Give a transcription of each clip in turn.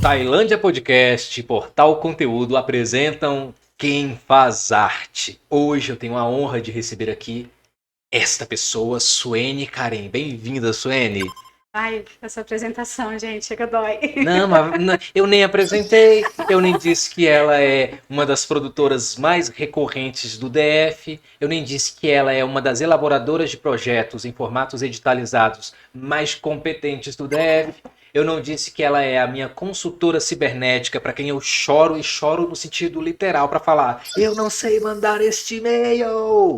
Tailândia Podcast, Portal Conteúdo apresentam Quem Faz Arte. Hoje eu tenho a honra de receber aqui esta pessoa, Suene Karen. Bem-vinda, Suene. Ai, essa apresentação, gente, chega dói. Não, mas eu nem apresentei, eu nem disse que ela é uma das produtoras mais recorrentes do DF, eu nem disse que ela é uma das elaboradoras de projetos em formatos editalizados mais competentes do DF. Eu não disse que ela é a minha consultora cibernética, para quem eu choro e choro no sentido literal, para falar, eu não sei mandar este e-mail.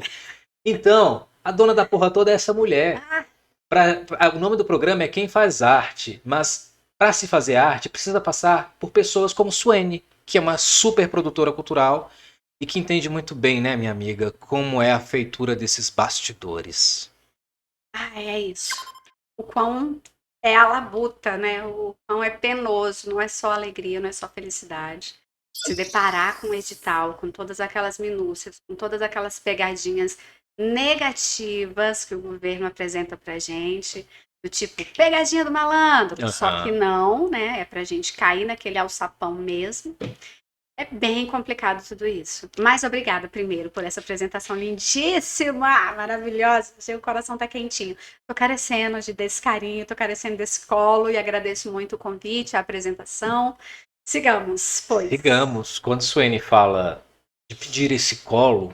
Então, a dona da porra toda é essa mulher. O nome do programa é Quem Faz Arte, mas para se fazer arte precisa passar por pessoas como Suene, que é uma super produtora cultural e que entende muito bem, né, minha amiga, como é a feitura desses bastidores. É isso. O quão é a labuta, né? O quão é penoso, não é só alegria, não é só felicidade. Se deparar com o edital, com todas aquelas minúcias, com todas aquelas pegadinhas negativas que o governo apresenta pra gente, do tipo pegadinha do malandro, só que não, né? É pra gente cair naquele alçapão mesmo. É bem complicado tudo isso. Mas obrigada primeiro por essa apresentação lindíssima, maravilhosa. O coração tá quentinho. Tô carecendo desse carinho, tô carecendo desse colo e agradeço muito o convite, a apresentação. Sigamos, pois. Sigamos. Quando Suene fala de pedir esse colo,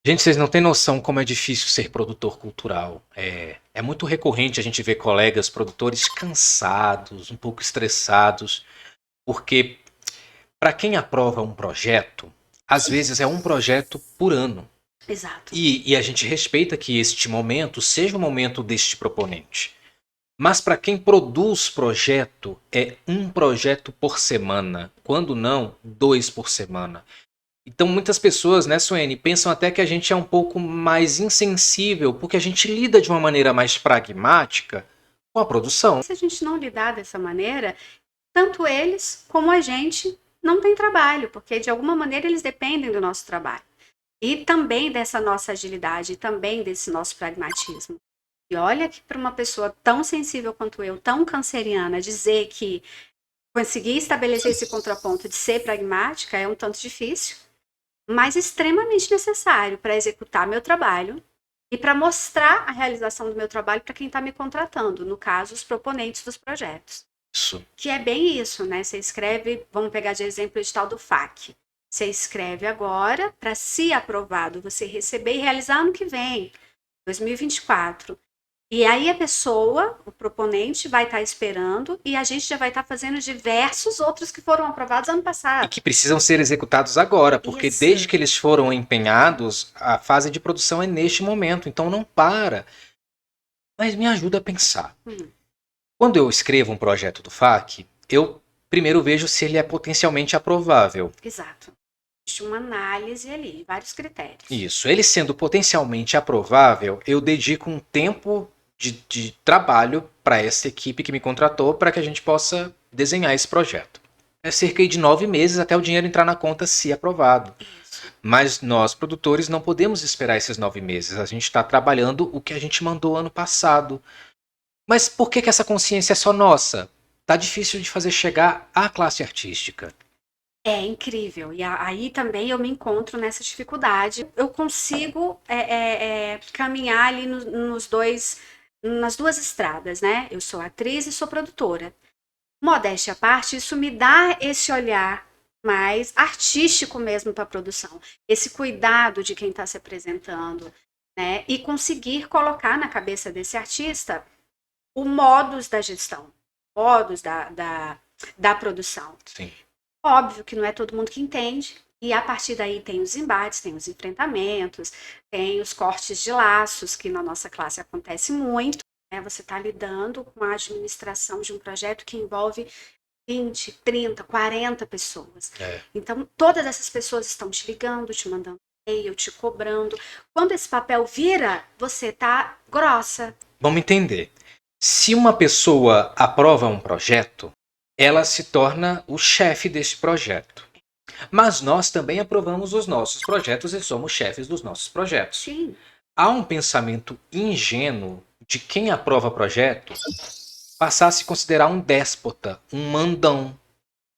gente, vocês não têm noção como é difícil ser produtor cultural. É muito recorrente a gente ver colegas produtores cansados, um pouco estressados, porque para quem aprova um projeto, às vezes é um projeto por ano. Exato. E a gente respeita que este momento seja o momento deste proponente. Mas para quem produz projeto, é um projeto por semana. Quando não, 2 por semana. Então muitas pessoas, né, Suene, pensam até que a gente é um pouco mais insensível, porque a gente lida de uma maneira mais pragmática com a produção. Se a gente não lidar dessa maneira, tanto eles como a gente não tem trabalho, porque de alguma maneira eles dependem do nosso trabalho. E também dessa nossa agilidade, também desse nosso pragmatismo. E olha que para uma pessoa tão sensível quanto eu, tão canceriana, dizer que conseguir estabelecer esse contraponto de ser pragmática é um tanto difícil, mas extremamente necessário para executar meu trabalho e para mostrar a realização do meu trabalho para quem está me contratando, no caso, os proponentes dos projetos. Isso. Que é bem isso, né? Você escreve, vamos pegar de exemplo o edital do FAC. Você escreve agora para, se aprovado, você receber e realizar ano que vem, 2024. E aí a pessoa, o proponente, vai estar esperando e a gente já vai estar fazendo diversos outros que foram aprovados ano passado. E que precisam ser executados agora, porque Isso. Desde que eles foram empenhados, a fase de produção é neste momento, então não para. Mas me ajuda a pensar. Quando eu escrevo um projeto do FAC, eu primeiro vejo se ele é potencialmente aprovável. Exato. Existe uma análise ali, vários critérios. Isso. Ele sendo potencialmente aprovável, eu dedico um tempo de trabalho para essa equipe que me contratou para que a gente possa desenhar esse projeto. É cerca de 9 meses até o dinheiro entrar na conta se aprovado. Isso. Mas nós, produtores, não podemos esperar esses 9 meses. A gente está trabalhando o que a gente mandou ano passado. Mas por que essa consciência é só nossa? Tá difícil de fazer chegar à classe artística. É incrível. E aí também eu me encontro nessa dificuldade. Eu consigo caminhar ali nas duas estradas, né? Eu sou atriz e sou produtora. Modéstia à parte, isso me dá esse olhar mais artístico mesmo para a produção. Esse cuidado de quem está se apresentando, né? E conseguir colocar na cabeça desse artista o modus da gestão, modus da produção. Sim. Óbvio que não é todo mundo que entende, e a partir daí tem os embates, tem os enfrentamentos, tem os cortes de laços, que na nossa classe acontece muito, né? Você está lidando com a administração de um projeto que envolve 20, 30, 40 pessoas. Então, todas essas pessoas estão te ligando, te mandando e-mail, te cobrando. Quando esse papel vira, você tá grossa. Vamos entender. Se uma pessoa aprova um projeto, ela se torna o chefe desse projeto. Mas nós também aprovamos os nossos projetos e somos chefes dos nossos projetos. Sim. Há um pensamento ingênuo de quem aprova projeto passar a se considerar um déspota, um mandão.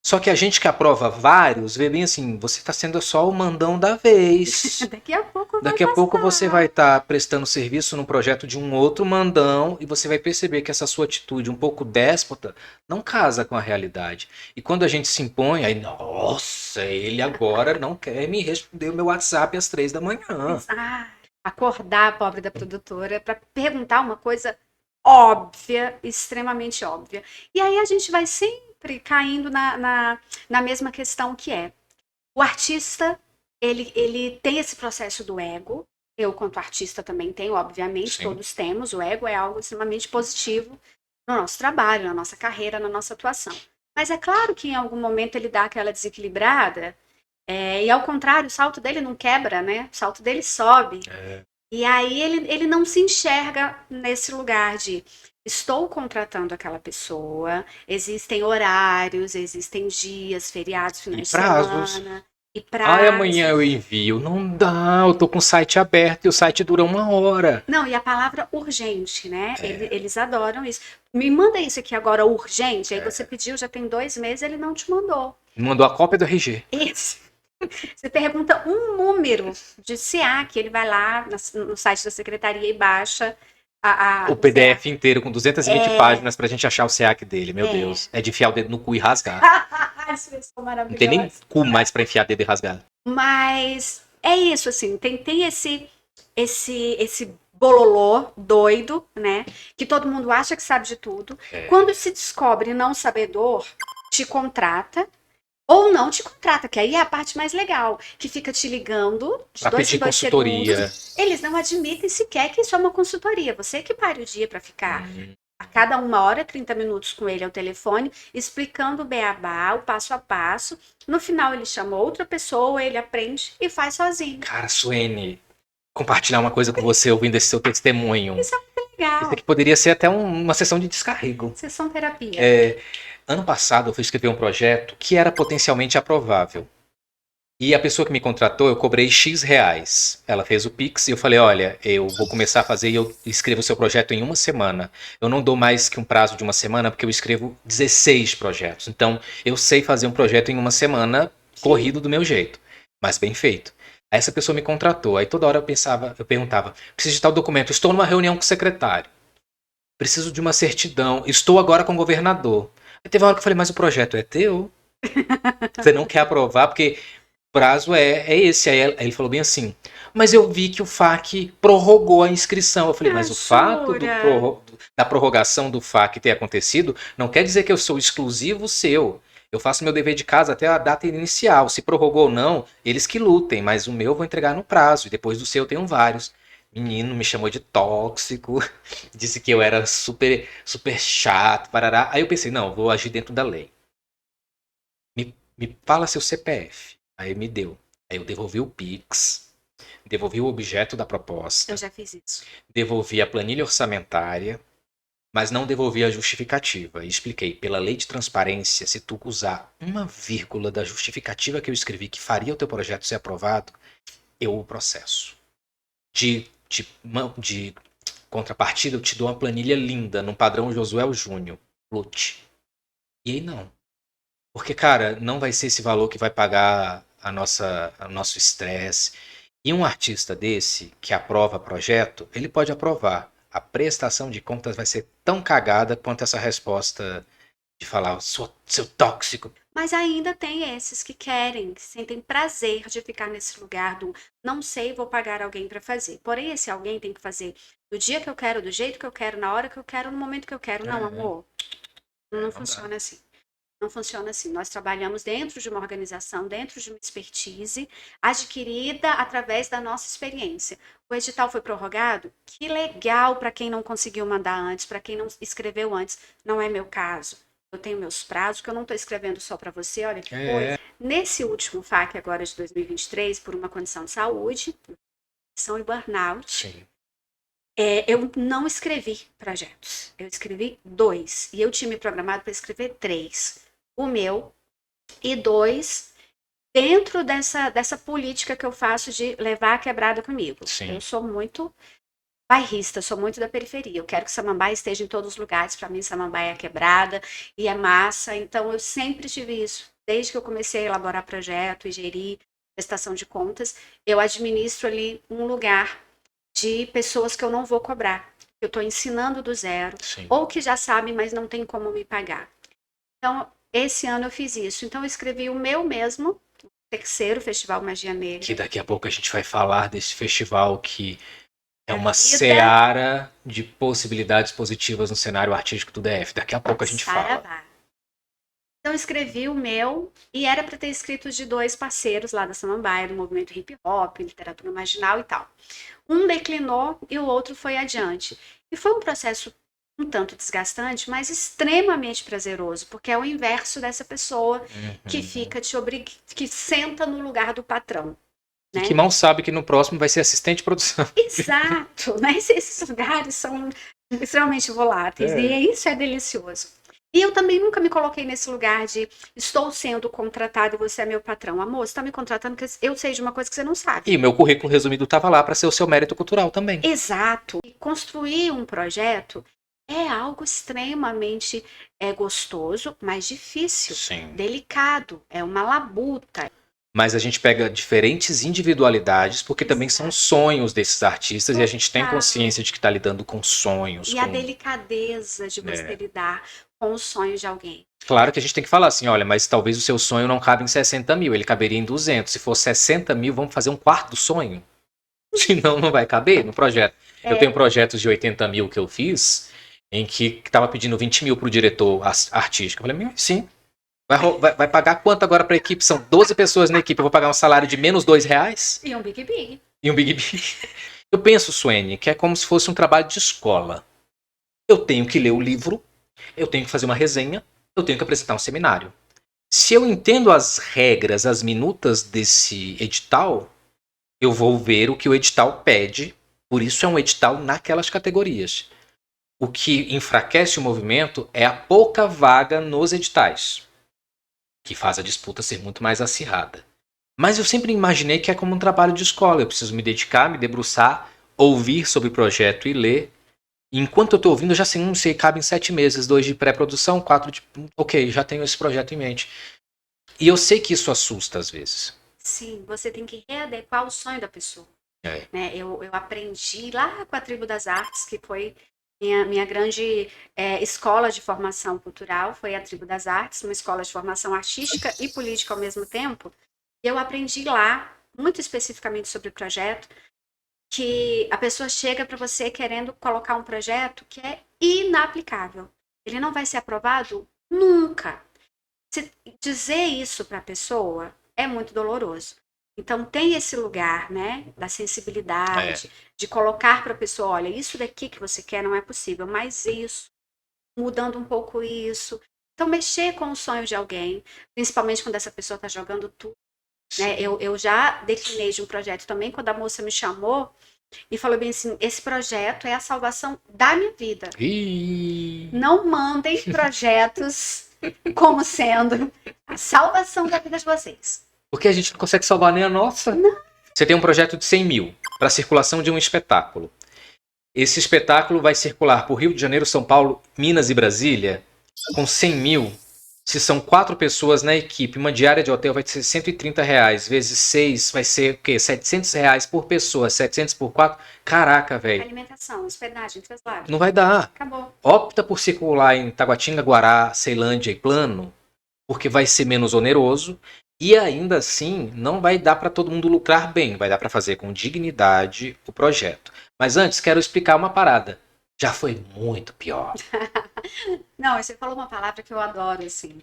Só que a gente que aprova vários, vê bem assim, você está sendo só o mandão da vez. Daqui a pouco vai Daqui a pouco você vai passar. estar prestando serviço no projeto de um outro mandão e você vai perceber que essa sua atitude um pouco déspota não casa com a realidade. E quando a gente se impõe, aí, nossa, ele agora não quer me responder o meu WhatsApp às 3 da manhã. Ah, acordar a pobre da produtora para perguntar uma coisa óbvia, extremamente óbvia. E aí a gente vai sempre caindo na mesma questão que é. O artista, ele tem esse processo do ego. Eu, quanto artista, também tenho, obviamente, Sim. todos temos. O ego é algo extremamente positivo no nosso trabalho, na nossa carreira, na nossa atuação. Mas é claro que em algum momento ele dá aquela desequilibrada, e ao contrário, o salto dele não quebra, né? O salto dele sobe. E aí ele não se enxerga nesse lugar de estou contratando aquela pessoa, existem horários, existem dias, feriados, E finais de prazos. semana, e Ai, amanhã eu prazos. envio. Não dá, eu tô com o site aberto e o site dura 1 hora. Não, e a palavra urgente, né? Eles adoram isso. Me manda isso aqui agora urgente. Aí você pediu, já tem 2 meses, ele não te mandou. Mandou a cópia do RG. Esse. Você pergunta um número de CA, que ele vai lá no site da secretaria e baixa O o CA. PDF inteiro com 220 páginas pra gente achar o SEAC dele. Meu Deus. É de enfiar o dedo no cu e rasgar. Essa pessoa Não tem nem maravilhosa. cu mais pra enfiar dedo e rasgar. Mas é isso, assim, tem esse bololô doido, né? Que todo mundo acha que sabe de tudo. Quando se descobre não sabedor, te contrata. Ou não te contrata, que aí é a parte mais legal, que fica te ligando de Pra 2 em pedir 2 consultoria. segundos. Eles não admitem sequer que isso é uma consultoria. Você que pare o dia para ficar a cada 1 hora, 30 minutos com ele ao telefone, explicando o beabá, o passo a passo. No final ele chama outra pessoa, ele aprende e faz sozinho. Cara, Suene, compartilhar uma coisa com você ouvindo esse seu testemunho. Isso é muito legal. Isso aqui poderia ser até uma sessão de descarrego. Sessão terapia. Ano passado eu fui escrever um projeto que era potencialmente aprovável. E a pessoa que me contratou, eu cobrei X reais. Ela fez o Pix e eu falei, olha, eu vou começar a fazer e eu escrevo o seu projeto em 1 semana. Eu não dou mais que um prazo de 1 semana porque eu escrevo 16 projetos. Então, eu sei fazer um projeto em 1 semana corrido do meu jeito, mas bem feito. Aí essa pessoa me contratou. Aí toda hora eu perguntava, preciso de tal documento, estou numa reunião com o secretário. Preciso de uma certidão, estou agora com o governador. Aí teve uma hora que eu falei, mas o projeto é teu? Você não quer aprovar porque prazo é esse. Aí ele falou bem assim, mas eu vi que o FAC prorrogou a inscrição. Eu falei, mas o fato Jura? da prorrogação do FAC ter acontecido não quer dizer que eu sou exclusivo seu. Eu faço meu dever de casa até a data inicial. Se prorrogou ou não, eles que lutem, mas o meu eu vou entregar no prazo. E depois do seu eu tenho vários. Menino me chamou de tóxico, disse que eu era super, super chato, parará. Aí eu pensei, não, vou agir dentro da lei. Me fala seu CPF. Aí me deu. Aí eu devolvi o Pix, devolvi o objeto da proposta, Eu já fiz isso. devolvi a planilha orçamentária, mas não devolvi a justificativa. E expliquei, pela lei de transparência, se tu usar uma vírgula da justificativa que eu escrevi que faria o teu projeto ser aprovado, eu o processo. De contrapartida, eu te dou uma planilha linda, num padrão Josué Júnior. Lute. E aí não. Porque, cara, não vai ser esse valor que vai pagar o nosso estresse. E um artista desse, que aprova projeto, ele pode aprovar. A prestação de contas vai ser tão cagada quanto essa resposta de falar, seu tóxico. Mas ainda tem esses que querem, que sentem prazer de ficar nesse lugar do não sei, vou pagar alguém para fazer. Porém, esse alguém tem que fazer do dia que eu quero, do jeito que eu quero, na hora que eu quero, no momento que eu quero. Não, amor, não funciona assim. Não funciona assim. Nós trabalhamos dentro de uma organização, dentro de uma expertise adquirida através da nossa experiência. O edital foi prorrogado? Que legal para quem não conseguiu mandar antes, para quem não escreveu antes. Não é meu caso. Eu tenho meus prazos, que eu não estou escrevendo só para você, olha que coisa. Nesse último FAQ agora de 2023, por uma condição de saúde, depressão e burnout, Sim. eu não escrevi projetos. Eu escrevi 2. E eu tinha me programado para escrever 3. O meu e 2 dentro dessa política que eu faço de levar a quebrada comigo. Sim. Eu sou muito bairrista, sou muito da periferia. Eu quero que Samambaia esteja em todos os lugares. Para mim, Samambaia é quebrada e é massa. Então, eu sempre tive isso. Desde que eu comecei a elaborar projeto e gerir prestação de contas, eu administro ali um lugar de pessoas que eu não vou cobrar. Eu estou ensinando do zero, Sim. ou que já sabem, mas não tem como me pagar. Então, esse ano eu fiz isso. Então, eu escrevi o meu mesmo, o terceiro Festival Magia Negra. Que daqui a pouco a gente vai falar desse festival que é uma vida. seara de possibilidades positivas no cenário artístico do DF. Daqui a pouco a gente fala. Saravá. Então, eu escrevi o meu, e era para ter escrito de 2 parceiros lá da Samambaia, do movimento hip hop, literatura marginal e tal. Um declinou e o outro foi adiante. E foi um processo um tanto desgastante, mas extremamente prazeroso, porque é o inverso dessa pessoa que fica que senta no lugar do patrão. E Né? que mal sabe que no próximo vai ser assistente de produção. Exato, né? Esses lugares são extremamente voláteis e isso é delicioso. E eu também nunca me coloquei nesse lugar de estou sendo contratado e você é meu patrão. Amor, você está me contratando porque eu sei de uma coisa que você não sabe. E o meu currículo resumido estava lá para ser o seu mérito cultural também. Exato. E construir um projeto é algo extremamente gostoso, mas difícil, Sim. delicado, é uma labuta. Mas a gente pega diferentes individualidades, porque também são sonhos desses artistas, e a gente tem consciência de que está lidando com sonhos. E a delicadeza de você lidar com os sonhos de alguém. Claro que a gente tem que falar assim, olha, mas talvez o seu sonho não cabe em 60 mil, ele caberia em 200. Se for 60 mil, vamos fazer um quarto do sonho? Senão não vai caber no projeto. Eu tenho projetos de 80 mil que eu fiz, em que estava pedindo 20 mil para o diretor artístico. Eu falei, sim. Vai pagar quanto agora para a equipe? São 12 pessoas na equipe. Eu vou pagar um salário de menos R$2? E um Big Big. E um Big Big. Eu penso, Suene, que é como se fosse um trabalho de escola. Eu tenho que ler o livro, eu tenho que fazer uma resenha, eu tenho que apresentar um seminário. Se eu entendo as regras, as minutas desse edital, eu vou ver o que o edital pede. Por isso é um edital naquelas categorias. O que enfraquece o movimento é a pouca vaga nos editais, que faz a disputa ser muito mais acirrada. Mas eu sempre imaginei que é como um trabalho de escola. Eu preciso me dedicar, me debruçar, ouvir sobre o projeto e ler. E enquanto eu estou ouvindo, eu já sei, cabe em 7 meses, 2 de pré-produção, 4 de... Ok, já tenho esse projeto em mente. E eu sei que isso assusta às vezes. Sim, você tem que readequar o sonho da pessoa. Né? Eu aprendi lá com a Tribo das Artes, que foi minha grande escola de formação cultural, foi a Tribo das Artes, uma escola de formação artística e política ao mesmo tempo. E eu aprendi lá, muito especificamente sobre o projeto, que a pessoa chega para você querendo colocar um projeto que é inaplicável. Ele não vai ser aprovado nunca. Dizer isso para a pessoa é muito doloroso. Então tem esse lugar, né, da sensibilidade, de colocar para a pessoa, olha, isso daqui que você quer não é possível, mas isso, mudando um pouco isso. Então mexer com o sonho de alguém, principalmente quando essa pessoa está jogando tudo. Né? Eu já declinei de um projeto também, quando a moça me chamou e falou bem assim, esse projeto é a salvação da minha vida. Não mandem projetos como sendo a salvação da vida de vocês. Porque a gente não consegue salvar nem a nossa. Não. Você tem um projeto de 100 mil para circulação de um espetáculo. Esse espetáculo vai circular por Rio de Janeiro, São Paulo, Minas e Brasília com 100 mil. Se são 4 pessoas na equipe, uma diária de hotel vai ser R$130, vezes 6 vai ser o quê? R$700 por pessoa, 700 por 4. Caraca, velho. Alimentação, hospedagem, traslado. Não vai dar. Acabou. Opta por circular em Taguatinga, Guará, Ceilândia e Plano, porque vai ser menos oneroso e ainda assim não vai dar para todo mundo lucrar bem, vai dar para fazer com dignidade o projeto. Mas antes quero explicar uma parada. Já foi muito pior. Não, você falou uma palavra que eu adoro, assim.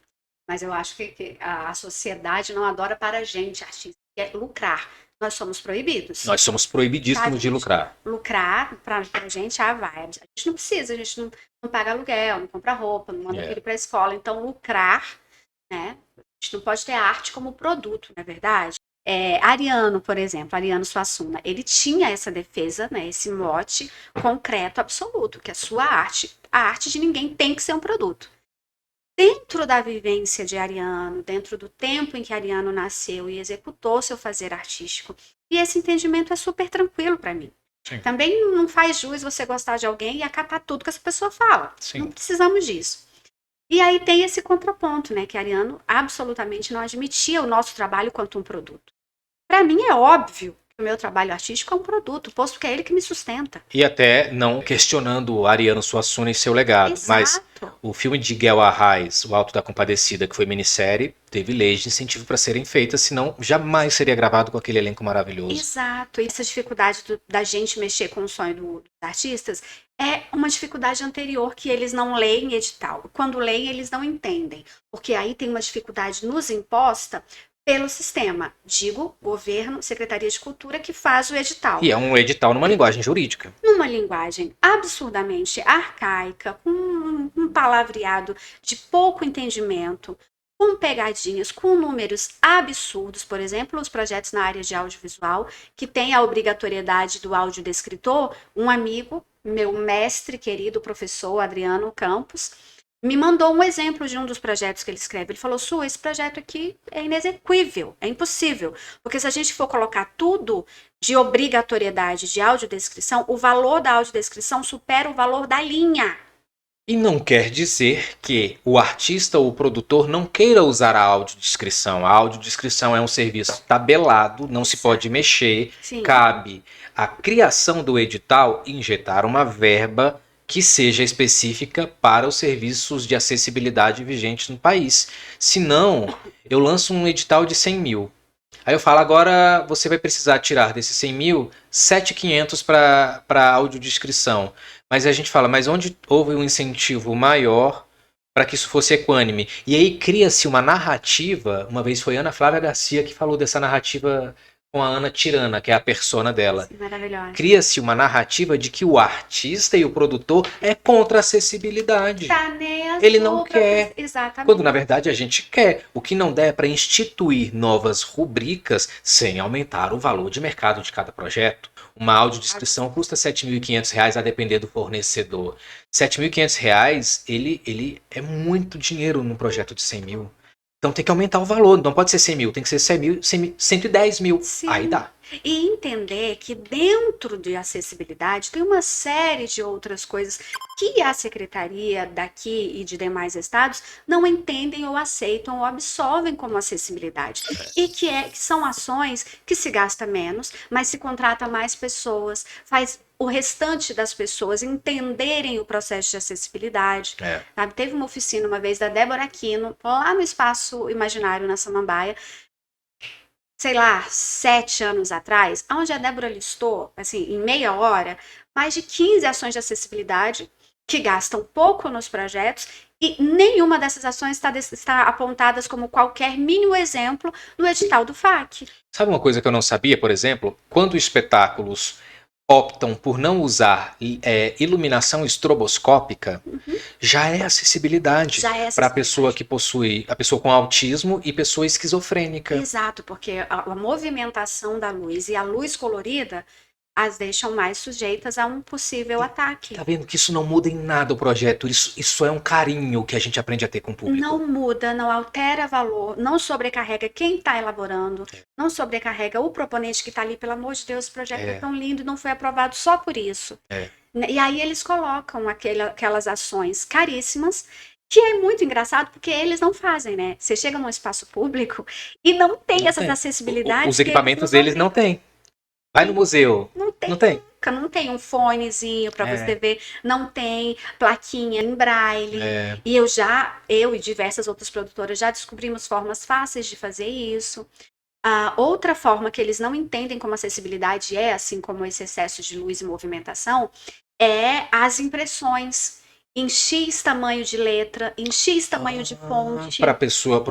Mas eu acho que a sociedade não adora para a gente, artista, que é lucrar. Nós somos proibidos. Nós somos proibidíssimos de lucrar. Lucrar, pra gente, vai. A gente não precisa, a gente não paga aluguel, não compra roupa, não manda filho para a escola. Então, lucrar, né? A gente não pode ter arte como produto, não é verdade? Ariano, por exemplo, Ariano Suassuna, ele tinha essa defesa, né, esse mote concreto absoluto, que a sua arte, a arte de ninguém tem que ser um produto. Dentro da vivência de Ariano, dentro do tempo em que Ariano nasceu e executou seu fazer artístico, e esse entendimento é super tranquilo para mim. Sim. Também não faz jus você gostar de alguém e acatar tudo que essa pessoa fala. Sim. Não precisamos disso. E aí tem esse contraponto, né? Que Ariano absolutamente não admitia o nosso trabalho quanto um produto. Para mim é óbvio que o meu trabalho artístico é um produto, posto que é ele que me sustenta. E até não questionando Ariano Suassuna e seu legado, mas Exato. o filme de Guel Arraes, O Alto da Compadecida, que foi minissérie, teve leis de incentivo para serem feitas, senão jamais seria gravado com aquele elenco maravilhoso. Exato. E essa dificuldade da gente mexer com o sonho dos artistas é uma dificuldade anterior que eles não leem edital. Quando leem, eles não entendem. Porque aí tem uma dificuldade nos imposta pelo sistema. Digo, governo, Secretaria de Cultura, que faz o edital. E é um edital numa linguagem jurídica. Numa linguagem absurdamente arcaica, com um palavreado de pouco entendimento, com pegadinhas, com números absurdos, por exemplo, os projetos na área de audiovisual, que tem a obrigatoriedade do audiodescritor. Um amigo, meu mestre querido, professor Adriano Campos, me mandou um exemplo de um dos projetos que ele escreve. Ele falou: Su, esse projeto aqui é inexequível, é impossível. Porque se a gente for colocar tudo de obrigatoriedade de audiodescrição, o valor da audiodescrição supera o valor da linha. E não quer dizer que o artista ou o produtor não queira usar a audiodescrição. A audiodescrição é um serviço tabelado, não se pode mexer. Sim. Cabe à criação do edital injetar uma verba que seja específica para os serviços de acessibilidade vigentes no país. Senão, eu lanço um edital de 100 mil. Aí eu falo, agora você vai precisar tirar desses 100 mil, 7.500 para audiodescrição. Mas a gente fala, mas onde houve um incentivo maior para que isso fosse equânime? E aí cria-se uma narrativa, uma vez foi Ana Flávia Garcia que falou dessa narrativa com a Ana Tirana, que é a persona dela. Maravilhosa. Cria-se uma narrativa de que o artista e o produtor é contra a acessibilidade. Tá nem Ele não quer. Exatamente. Quando na verdade a gente quer. O que não der é para instituir novas rubricas sem aumentar o valor de mercado de cada projeto. Uma audiodescrição custa R$ 7.500 a depender do fornecedor. R$ 7.500 ele é muito dinheiro num projeto de 100 mil. Então tem que aumentar o valor, não pode ser 100 mil, tem que ser 100 mil, 110 mil. Sim. Aí dá. E entender que dentro de acessibilidade tem uma série de outras coisas que a secretaria daqui e de demais estados não entendem ou aceitam ou absorvem como acessibilidade. E que são ações que se gasta menos, mas se contrata mais pessoas, faz o restante das pessoas entenderem o processo de acessibilidade. Sabe? Teve uma oficina uma vez da Débora Aquino, lá no Espaço Imaginário, na Samambaia, sei lá, 7 anos atrás, onde a Débora listou, assim, em meia hora, mais de 15 ações de acessibilidade que gastam pouco nos projetos e nenhuma dessas ações está apontadas como qualquer mínimo exemplo no edital do FAC. Sabe uma coisa que eu não sabia, por exemplo? Quando espetáculos optam por não usar iluminação estroboscópica, já é acessibilidade para a pessoa que possui, a pessoa com autismo e pessoa esquizofrênica. Exato, porque a movimentação da luz e a luz colorida as deixam mais sujeitas a um possível ataque. Tá vendo que isso não muda em nada o projeto, isso é um carinho que a gente aprende a ter com o público. Não muda, não altera valor, não sobrecarrega quem está elaborando, não sobrecarrega o proponente que está ali, pelo amor de Deus, o projeto é tão lindo e não foi aprovado só por isso. E aí eles colocam aquelas ações caríssimas, que é muito engraçado porque eles não fazem, né? Você chega num espaço público e não tem essas acessibilidades. Os equipamentos deles não tem. Vai no museu. Não tem. Não tem um fonezinho para você ver, não tem plaquinha em braille. E eu e diversas outras produtoras já descobrimos formas fáceis de fazer isso. Outra forma que eles não entendem como acessibilidade assim como esse excesso de luz e movimentação, é as impressões em X tamanho de letra, em X tamanho de fonte. Para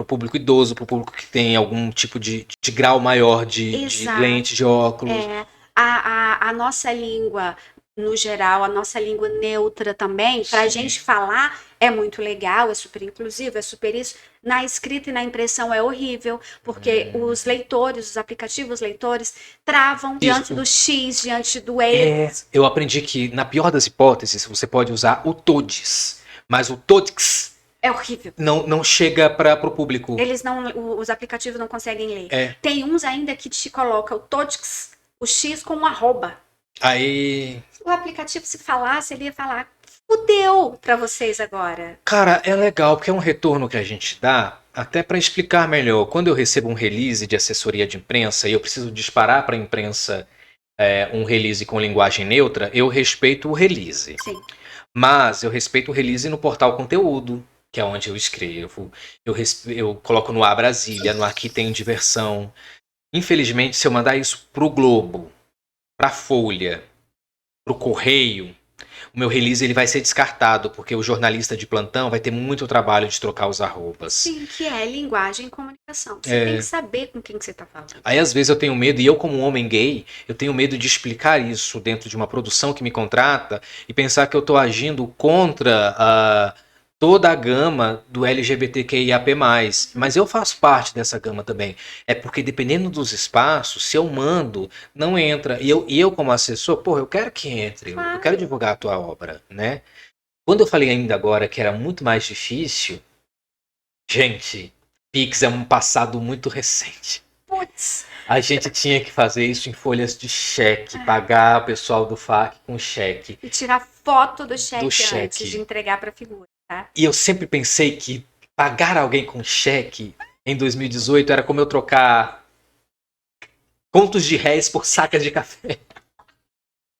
o público idoso, para o público que tem algum tipo de grau maior de lente, de óculos. A nossa língua, no geral, a nossa língua neutra também, para a gente falar é muito legal, é super inclusivo, é super isso. Na escrita e na impressão é horrível, porque os leitores, os aplicativos leitores, travam diante do X, diante do E. Eu aprendi que, na pior das hipóteses, você pode usar o TODES, mas o TODEX é horrível. Não chega para o público. Os aplicativos não conseguem ler. Tem uns ainda que te coloca o TODEX, o X com um arroba. Aí, O aplicativo, se falasse, ele ia falar, fudeu pra vocês agora. cara, é legal porque é um retorno que a gente dá até para explicar melhor. Quando eu recebo um release de assessoria de imprensa e eu preciso disparar para a imprensa um release com linguagem neutra, eu respeito o release. Sim. Mas eu respeito o release no portal conteúdo, que é onde eu escrevo. Eu coloco no A Brasília, no Aqui Tem Diversão. Infelizmente, se eu mandar isso pro Globo, pra Folha, pro Correio, o meu release ele vai ser descartado, porque o jornalista de plantão vai ter muito trabalho de trocar os arrobas. Sim, que é linguagem e comunicação. Você tem que saber com quem que você tá falando. Aí às vezes eu tenho medo, e eu como um homem gay, eu tenho medo de explicar isso dentro de uma produção que me contrata e pensar que eu estou agindo contra toda a gama do LGBTQIAP+. Mas eu faço parte dessa gama também. É porque dependendo dos espaços, se eu mando, não entra. E eu como assessor, porra, eu quero que entre, eu Claro. quero divulgar a tua obra, né? Quando eu falei ainda agora que era muito mais difícil, gente, Pix é um passado muito recente. Putz, A gente tinha que fazer isso em folhas de cheque, pagar o pessoal do FAQ com cheque. e tirar foto do cheque cheque. antes de entregar pra figura, tá? E eu sempre pensei que pagar alguém com cheque em 2018 era como eu trocar contos de réis por sacas de café.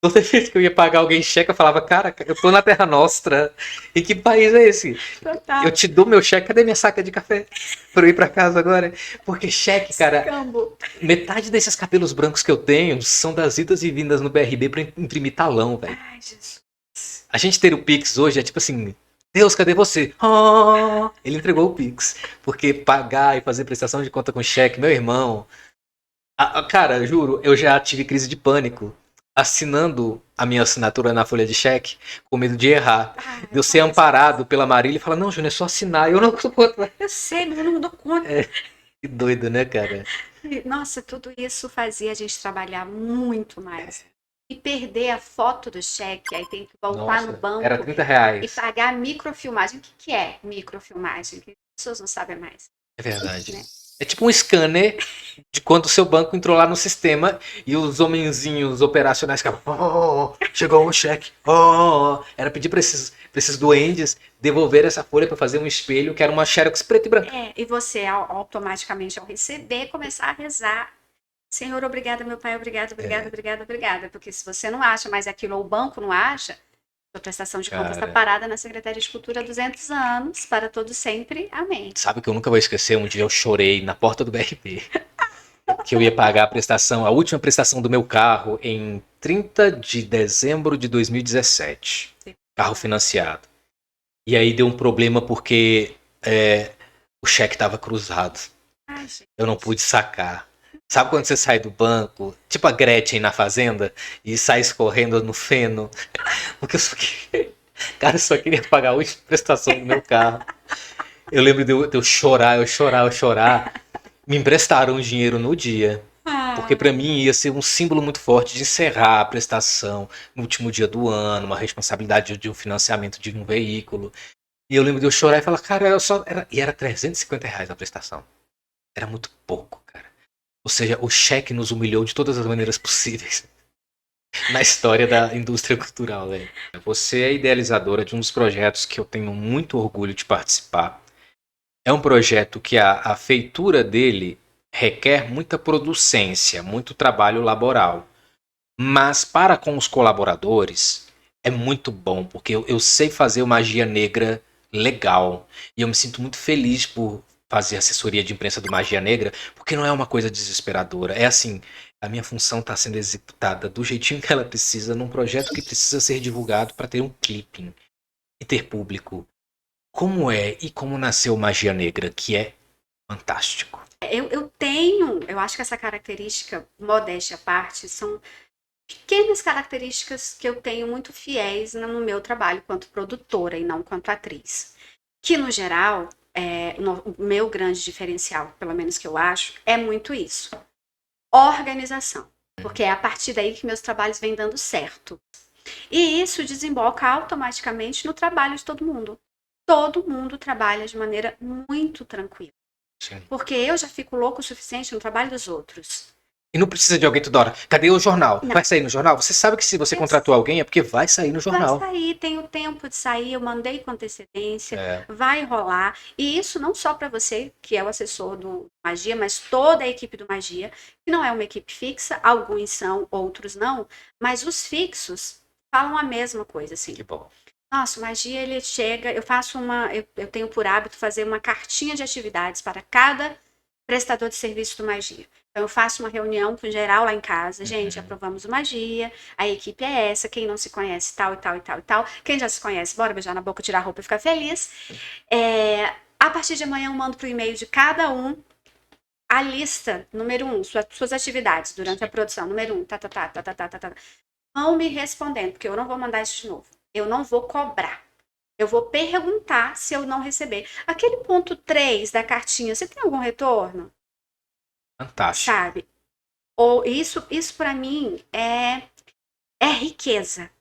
Toda vez que eu ia pagar alguém cheque, eu falava, cara, eu tô na Terra Nostra. E que país é esse? Total. Eu te dou meu cheque, cadê minha saca de café? Pra eu ir pra casa agora? Porque cheque, cara, Cambo. metade desses cabelos brancos que eu tenho são das idas e vindas no BRB pra imprimir talão, velho. Ai, Jesus. A gente ter o Pix hoje é tipo assim, Deus, cadê você? Oh, ele entregou o Pix. Porque pagar e fazer prestação de conta com cheque, meu irmão. Cara, juro, eu já tive crise de pânico assinando a minha assinatura na folha de cheque com medo de errar. Ai, De eu ser amparado pela Marília e falar, não, Júnior, é só assinar. Eu não dou conta. eu sei, mas eu não dou conta. Que doido, né, cara? Nossa, tudo isso fazia a gente trabalhar muito mais. E perder a foto do cheque, aí tem que voltar no Nossa, banco era 30 e reais. pagar microfilmagem. O que é microfilmagem? Que as pessoas não sabem mais. É verdade. Né? É tipo um scanner de quando o seu banco entrou lá no sistema e os homenzinhos operacionais ficavam. Oh, chegou um cheque. Oh, era pedir pra esses duendes devolver essa folha pra fazer um espelho que era uma xerox preto e branco. E você automaticamente ao receber começar a rezar. Senhor, obrigada, meu pai, obrigada, obrigada, obrigada, obrigada. Porque se você não acha mais aquilo, ou o banco não acha, a prestação de contas está Cara. parada na Secretaria de Cultura há 200 anos, para todo sempre. Amém. Sabe que eu nunca vou esquecer? Um dia eu chorei na porta do BRB. Que eu ia pagar a prestação, a última prestação do meu carro em 30 de dezembro de 2017. Carro financiado. E aí deu um problema porque o cheque estava cruzado. Ai, gente. Eu não pude sacar. Sabe quando você sai do banco, tipo a Gretchen na Fazenda, e sai escorrendo no feno? Porque eu só queria, cara, eu só queria pagar a última prestação do meu carro. Eu lembro de eu chorar, eu chorar. Me emprestaram dinheiro no dia. Porque pra mim ia ser um símbolo muito forte de encerrar a prestação no último dia do ano, uma responsabilidade de um financiamento de um veículo. E eu lembro de eu chorar e falar, cara, e era R$ 350 a prestação. Era muito pouco, cara. Ou seja, o cheque nos humilhou de todas as maneiras possíveis na história da indústria cultural, velho. Você é idealizadora de um dos projetos que eu tenho muito orgulho de participar. É um projeto que a feitura dele requer muita producência, muito trabalho laboral. Mas para com os colaboradores é muito bom, porque eu sei fazer magia negra legal. E eu me sinto muito feliz por fazer assessoria de imprensa do Magia Negra, porque não é uma coisa desesperadora. É assim, a minha função está sendo executada do jeitinho que ela precisa, num projeto que precisa ser divulgado para ter um clipping e ter público. Como é e como nasceu Magia Negra, que é fantástico. Eu acho que essa característica, modéstia à parte, são pequenas características que eu tenho muito fiéis no meu trabalho quanto produtora e não quanto atriz. Que, no geral, o meu grande diferencial, pelo menos que eu acho, é muito isso. Organização. Porque é a partir daí que meus trabalhos vêm dando certo. E isso desemboca automaticamente no trabalho de todo mundo. Todo mundo trabalha de maneira muito tranquila. Sim. Porque eu já fico louco o suficiente no trabalho dos outros. E não precisa de alguém toda hora. Cadê o jornal? Não. Vai sair no jornal? Você sabe que se você Eu contratou alguém é porque vai sair no Vai jornal. sair, tem o tempo de sair, eu mandei com antecedência, É. vai rolar. E isso não só para você, que é o assessor do Magia, mas toda a equipe do Magia, que não é uma equipe fixa, alguns são, outros não, mas os fixos falam a mesma coisa, assim. Que bom. Nossa, o Magia, ele chega, eu tenho por hábito fazer uma cartinha de atividades para cada prestador de serviço do Magia. Então, eu faço uma reunião com geral lá em casa. Gente, aprovamos o Magia, a equipe é essa, quem não se conhece, tal e tal e tal e tal. Quem já se conhece, bora beijar na boca, tirar a roupa e ficar feliz. A partir de amanhã, eu mando pro e-mail de cada um a lista, número 1, suas atividades durante a produção. Número 1, Vão me respondendo, porque eu não vou mandar isso de novo. Eu não vou cobrar. Eu vou perguntar se eu não receber. Aquele ponto 3 da cartinha, você tem algum retorno? Fantástico. Sabe? Ou isso para mim é riqueza,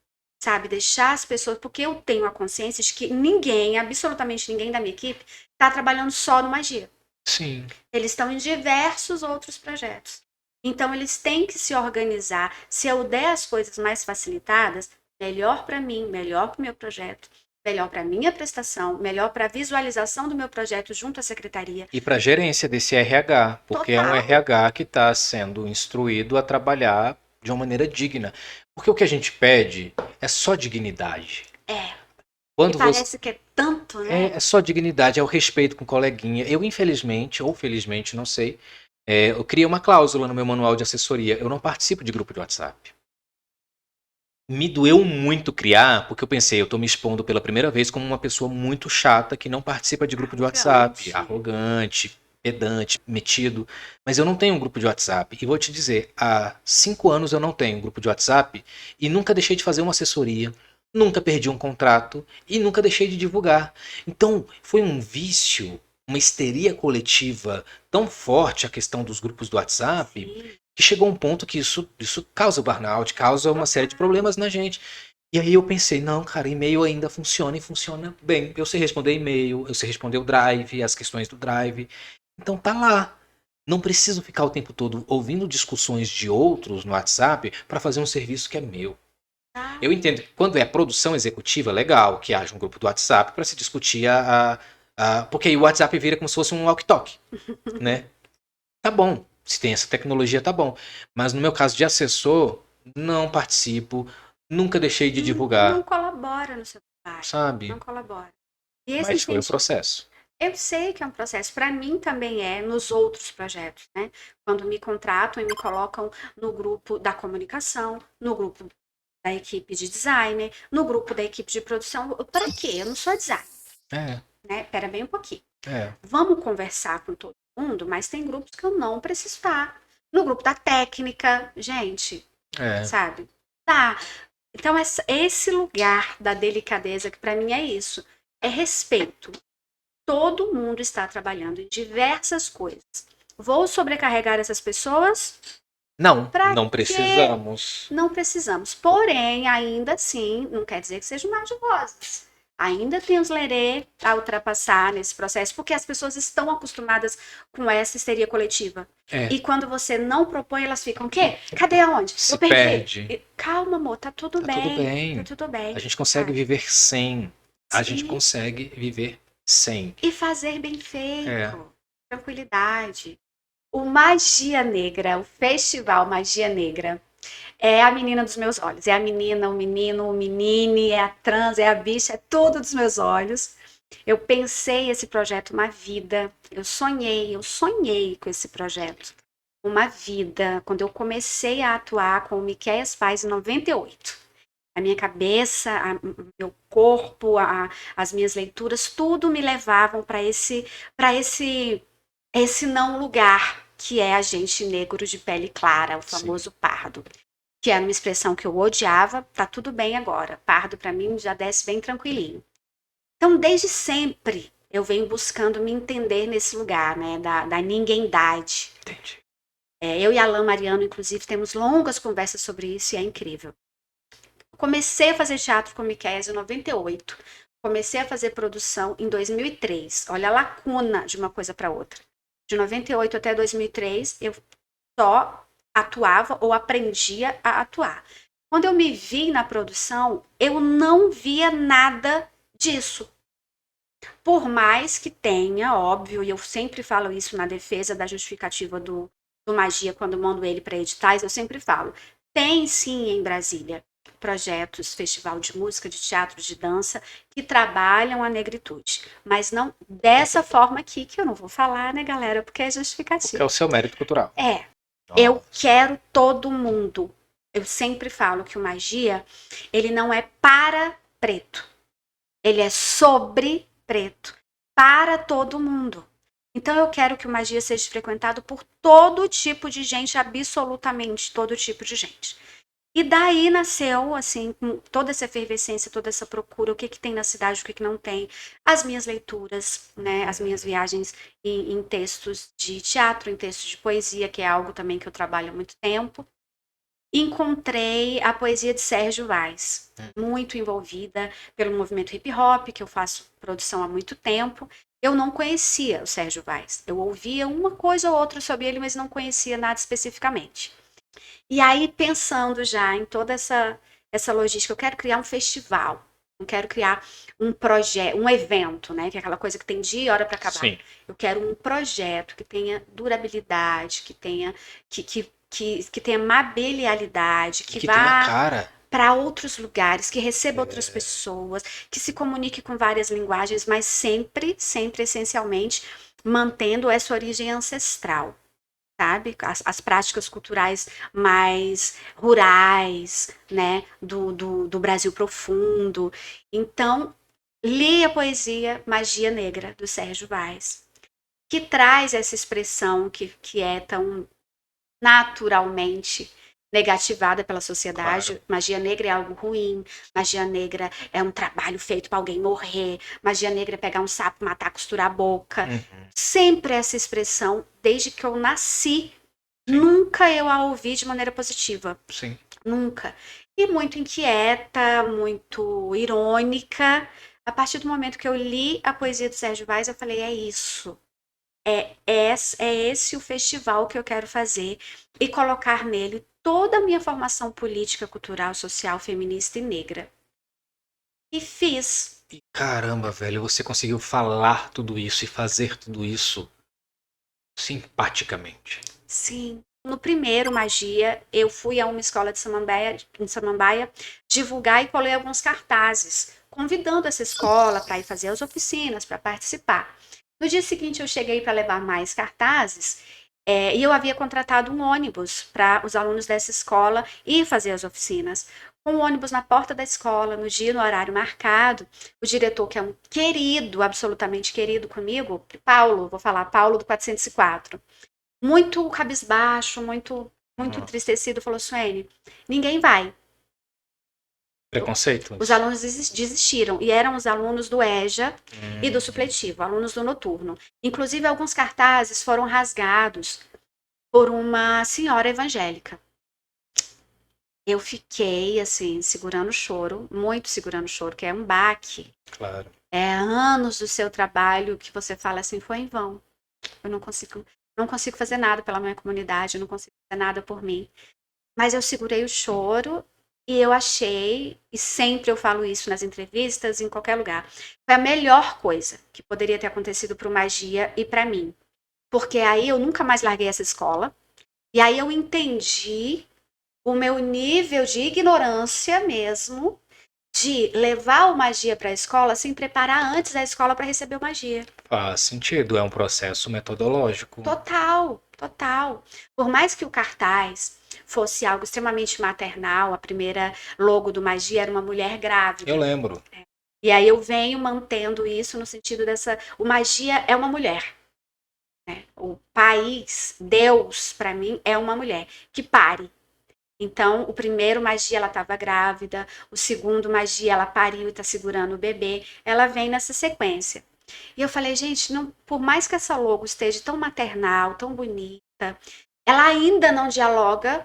sabe? Deixar as pessoas, porque eu tenho a consciência de que ninguém, absolutamente ninguém da minha equipe, está trabalhando só no Magia. Sim. Eles estão em diversos outros projetos. Então eles têm que se organizar. Se eu der as coisas mais facilitadas, melhor para mim, melhor para o meu projeto, melhor para a minha prestação, melhor para a visualização do meu projeto junto à secretaria. E para a gerência desse RH, porque é um Total. RH que está sendo instruído a trabalhar de uma maneira digna. Porque o que a gente pede é só dignidade. Quando E parece que é tanto, né? É só dignidade, é o respeito com o coleguinha. Eu, infelizmente, ou felizmente, não sei, eu criei uma cláusula no meu manual de assessoria. Eu não participo de grupo de WhatsApp. Me doeu muito criar, porque eu pensei, eu tô me expondo pela primeira vez como uma pessoa muito chata que não participa de grupo de WhatsApp, arrogante, pedante, metido. Mas eu não tenho um grupo de WhatsApp. E vou te dizer, há 5 anos eu não tenho um grupo de WhatsApp e nunca deixei de fazer uma assessoria, nunca perdi um contrato e nunca deixei de divulgar. Então, foi um vício, uma histeria coletiva tão forte a questão dos grupos do WhatsApp, Sim. que chegou um ponto que isso causa burnout, causa uma série de problemas na gente. E aí eu pensei, não, cara, e-mail ainda funciona e funciona bem. Eu sei responder e-mail, eu sei responder o Drive, as questões do Drive. Então tá lá. Não preciso ficar o tempo todo ouvindo discussões de outros no WhatsApp para fazer um serviço que é meu. Eu entendo que quando é produção executiva, legal que haja um grupo do WhatsApp para se discutir porque aí o WhatsApp vira como se fosse um walkie-talkie, né? Tá bom. Se tem essa tecnologia, tá bom. Mas no meu caso de assessor, não participo, nunca deixei de divulgar, Não colabora no seu trabalho. sabe? Não colabora. E esse Mas foi o incentivo, processo. eu sei que é um processo. Para mim também é nos outros projetos, né? Quando me contratam e me colocam no grupo da comunicação, no grupo da equipe de designer, no grupo da equipe de produção. Para quê? Eu não sou designer, É, né? Pera bem um pouquinho. é, Vamos conversar com todo mundo, mas tem grupos que eu não preciso estar. No grupo da técnica, gente, é. sabe? Tá. Então, esse lugar da delicadeza, que para mim é isso, é respeito. Todo mundo está trabalhando em diversas coisas. Vou sobrecarregar essas pessoas? Não, Pra não quê? precisamos. Não precisamos. Porém, ainda assim, não quer dizer que seja um mar de rosas. Ainda tem os lerê a ultrapassar nesse processo, porque as pessoas estão acostumadas com essa histeria coletiva. É. E quando você não propõe, elas ficam, o quê? Cadê aonde? Se Eu perdi. perde. Calma, amor, tá tudo Tá bem. tudo bem. Tá tudo bem. A gente consegue sabe? viver sem. A gente Sim. consegue viver sem. E fazer bem feito. É. Tranquilidade. O Magia Negra, o Festival Magia Negra, é a menina dos meus olhos. É a menina, o menino, o menine, é a trans, é a bicha, é tudo dos meus olhos. Eu pensei esse projeto uma vida. Eu sonhei com esse projeto. Uma vida. Quando eu comecei a atuar com o Miquéias Paz em 98. A minha cabeça, meu corpo, as minhas leituras, tudo me levavam para esse não lugar que é a gente negro de pele clara, o famoso pardo. Que era uma expressão que eu odiava, tá tudo bem agora. Pardo para mim já desce bem tranquilinho. Então, desde sempre, eu venho buscando me entender nesse lugar, né, da ninguémdade. Entendi. Eu e a Alain Mariano, inclusive, temos longas conversas sobre isso e é incrível. Comecei a fazer teatro com o Miquéias em 98. Comecei a fazer produção em 2003. Olha a lacuna de uma coisa para outra. De 98 até 2003, eu só atuava ou aprendia a atuar. Quando eu me vi na produção, eu não via nada disso. Por mais que tenha, óbvio, e eu sempre falo isso na defesa da justificativa do Magia, quando eu mando ele para editais, eu sempre falo, tem sim em Brasília projetos, festival de música, de teatro, de dança, que trabalham a negritude, mas não dessa forma aqui, que eu não vou falar, né, galera, porque é Porque é justificativa. o seu mérito cultural. Eu Nossa. quero todo mundo. Eu sempre falo que o Magia, ele não é para preto. Ele é sobre preto, para todo mundo. Então eu quero que o Magia seja frequentado por todo tipo de gente, absolutamente todo tipo de gente. E daí nasceu, assim, com toda essa efervescência, toda essa procura, o que tem na cidade, o que não tem, as minhas leituras, né, as minhas viagens em textos de teatro, em textos de poesia, que é algo também que eu trabalho há muito tempo. Encontrei a poesia de Sérgio Vaz, muito envolvida pelo movimento hip hop, que eu faço produção há muito tempo. Eu não conhecia o Sérgio Vaz. Eu ouvia uma coisa ou outra sobre ele, mas não conhecia nada especificamente. E aí, pensando já em toda essa logística, eu quero criar um festival. Não quero criar um projeto, um evento, né? Que é aquela coisa que tem dia e hora para acabar. Sim. Eu quero um projeto que tenha durabilidade, que tenha que tenha mabilidade, que Que tem a vá cara. para outros lugares, que receba outras pessoas, que se comunique com várias linguagens, mas sempre, sempre, essencialmente, mantendo essa origem ancestral, sabe? As práticas culturais mais rurais, né? Do Brasil profundo. Então, li a poesia Magia Negra, do Sérgio Vaz, que traz essa expressão que é tão naturalmente negativada pela sociedade. Claro. Magia negra é algo ruim, magia negra é um trabalho feito para alguém morrer, magia negra é pegar um sapo, matar, costurar a boca. Sempre essa expressão, desde que eu nasci, Sim. nunca eu a ouvi de maneira positiva. Sim. Nunca. E muito inquieta, muito irônica. A partir do momento que eu li a poesia do Sérgio Vaz, eu falei, é isso. É esse o festival que eu quero fazer e colocar nele toda a minha formação política, cultural, social, feminista e negra. E fiz. E caramba, velho, você conseguiu falar tudo isso e fazer tudo isso simpaticamente. Sim. No primeiro Magia, eu fui a uma escola de em Samambaia divulgar e colei alguns cartazes, convidando essa escola para ir fazer as oficinas, para participar. No dia seguinte, eu cheguei para levar mais cartazes e eu havia contratado um ônibus para os alunos dessa escola ir fazer as oficinas. Com o ônibus na porta da escola, no dia, no horário marcado, o diretor, que é um querido, absolutamente querido comigo, Paulo, vou falar, Paulo do 404, muito cabisbaixo, muito entristecido, falou, Suene, ninguém vai. Preconceito? Os alunos desistiram, e eram os alunos do EJA e do supletivo, alunos do noturno. Inclusive, alguns cartazes foram rasgados por uma senhora evangélica. Eu fiquei, assim, segurando o choro, muito segurando o choro, que é um baque. Claro. É anos do seu trabalho que você fala assim, foi em vão. Eu não consigo fazer nada pela minha comunidade, eu não consigo fazer nada por mim. Mas eu segurei o choro e eu achei, e sempre eu falo isso nas entrevistas, em qualquer lugar, foi a melhor coisa que poderia ter acontecido para o Magia e para mim. Porque aí eu nunca mais larguei essa escola, e aí eu entendi o meu nível de ignorância mesmo, de levar o Magia para a escola sem preparar antes da escola para receber o Magia. Faz sentido, é um processo metodológico. Total, total. Por mais que o cartaz fosse algo extremamente maternal, a primeira logo do Magia era uma mulher grávida. Eu lembro. E aí eu venho mantendo isso no sentido dessa... O Magia é uma mulher. Né? O país, Deus, para mim, é uma mulher que pare. Então, o primeiro Magia, ela estava grávida. O segundo Magia, ela pariu e está segurando o bebê. Ela vem nessa sequência. E eu falei, gente, não, por mais que essa logo esteja tão maternal, tão bonita, ela ainda não dialoga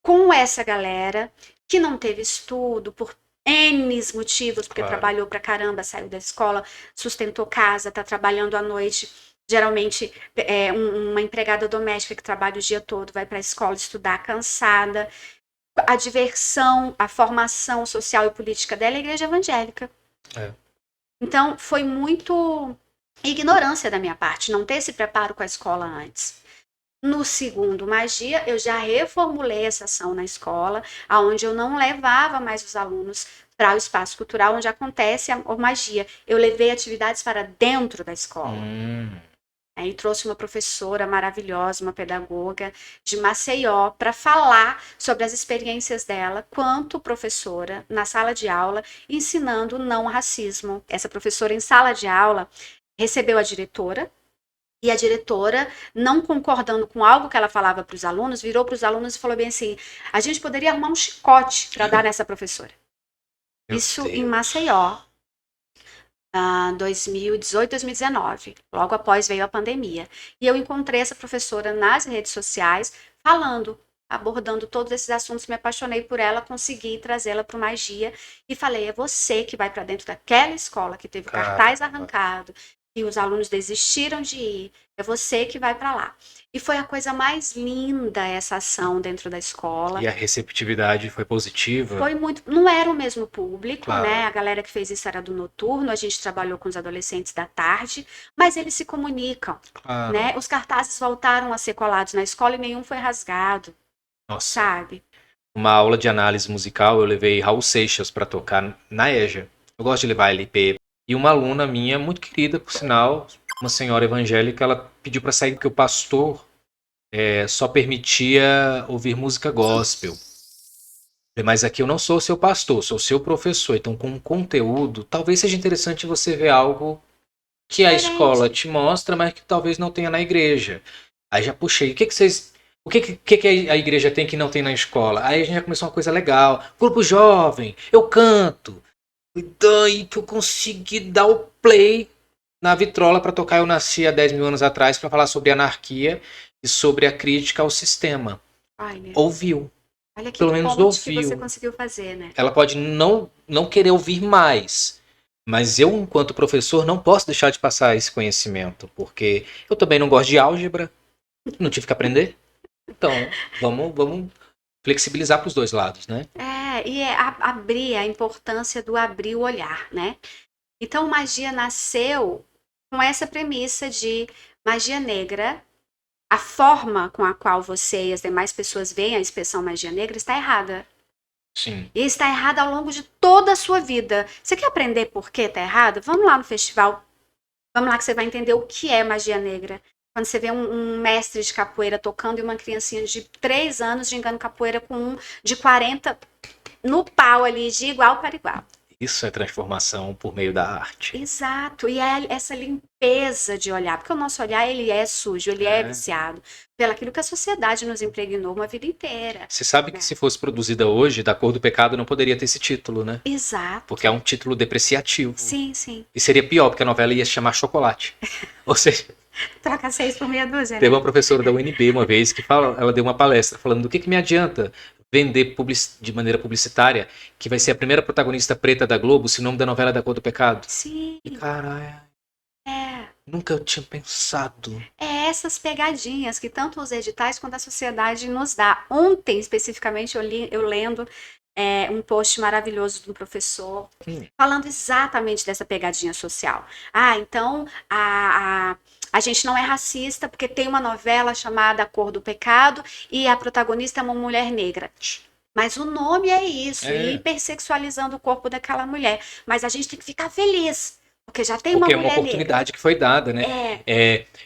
com essa galera que não teve estudo por N motivos, porque Claro. trabalhou pra caramba, saiu da escola, sustentou casa, tá trabalhando à noite Geralmente, uma empregada doméstica que trabalha o dia todo vai para a escola estudar cansada. A diversão, a formação social e política dela é a igreja evangélica. É. Então, foi muito ignorância da minha parte, não ter esse preparo com a escola antes. No segundo magia, eu já reformulei essa ação na escola, aonde eu não levava mais os alunos para o espaço cultural onde acontece a magia. Eu levei atividades para dentro da escola. E trouxe uma professora maravilhosa, uma pedagoga de Maceió, para falar sobre as experiências dela quanto professora na sala de aula, ensinando não racismo. Essa professora em sala de aula recebeu a diretora, e a diretora, não concordando com algo que ela falava para os alunos, virou para os alunos e falou bem assim: a gente poderia arrumar um chicote para dar nessa professora. Isso em Maceió. 2018, 2019, logo após veio a pandemia. E eu encontrei essa professora nas redes sociais, abordando todos esses assuntos, me apaixonei por ela, consegui trazê-la para o Magia e falei: é você que vai para dentro daquela escola que teve o cartaz arrancado, e os alunos desistiram de ir, é você que vai para lá. E foi a coisa mais linda essa ação dentro da escola. E a receptividade foi positiva? Foi muito. Não era o mesmo público, Claro. né? A galera que fez isso era do noturno, a gente trabalhou com os adolescentes da tarde, mas eles se comunicam, Claro. né? Os cartazes voltaram a ser colados na escola e nenhum foi rasgado. Nossa. Sabe? Uma aula de análise musical, eu levei Raul Seixas para tocar na EJA. Eu gosto de levar LP. E uma aluna minha, muito querida, por sinal, uma senhora evangélica, ela pediu para sair porque o pastor só permitia ouvir música gospel. Mas aqui eu não sou seu pastor, sou seu professor. Então, com conteúdo, talvez seja interessante você ver algo que a escola te mostra, mas que talvez não tenha na igreja. Aí já puxei. O que a igreja tem que não tem na escola? Aí a gente já começou uma coisa legal. Grupo jovem, eu canto. E daí que eu consegui dar o play na vitrola para tocar Eu Nasci há 10 mil anos atrás para falar sobre anarquia e sobre a crítica ao sistema. Olha. Ouviu. Olha que Pelo menos ouviu. Que você conseguiu fazer, né? Ela pode não querer ouvir mais, mas eu, enquanto professor, não posso deixar de passar esse conhecimento, porque eu também não gosto de álgebra, não tive que aprender. Então, vamos flexibilizar para os dois lados, né? E abrir a importância do abrir o olhar, né? Então, magia nasceu com essa premissa de magia negra. A forma com a qual você e as demais pessoas veem a expressão magia negra está errada. Sim. E está errada ao longo de toda a sua vida. Você quer aprender por que está errado? Vamos lá no festival. Vamos lá que você vai entender o que é magia negra. Quando você vê um mestre de capoeira tocando e uma criancinha de 3 anos gingando capoeira com um de 40 no pau ali, de igual para igual. Isso é transformação por meio da arte. Exato, e é essa limpeza de olhar, porque o nosso olhar, ele é sujo, ele é viciado, pelaquilo que a sociedade nos impregnou uma vida inteira. Você sabe que se fosse produzida hoje, Da Cor do Pecado não poderia ter esse título, né? Exato. Porque é um título depreciativo. Sim, sim. E seria pior, porque a novela ia se chamar Chocolate. Ou seja... Troca 6 por meia dúzia, né? Teve uma professora da UNB uma vez que ela deu uma palestra falando do que me adianta vender de maneira publicitária que vai ser a primeira protagonista preta da Globo se o nome da novela é Da Cor do Pecado. Sim. E caralho. Nunca eu tinha pensado. Essas pegadinhas que tanto os editais quanto a sociedade nos dá. Ontem, especificamente, eu lendo um post maravilhoso de um professor falando exatamente dessa pegadinha social. Então a gente não é racista porque tem uma novela chamada A Cor do Pecado e a protagonista é uma mulher negra. Mas o nome é isso, hipersexualizando o corpo daquela mulher. Mas a gente tem que ficar feliz, porque já tem uma mulher negra. Porque é uma oportunidade que foi dada, né?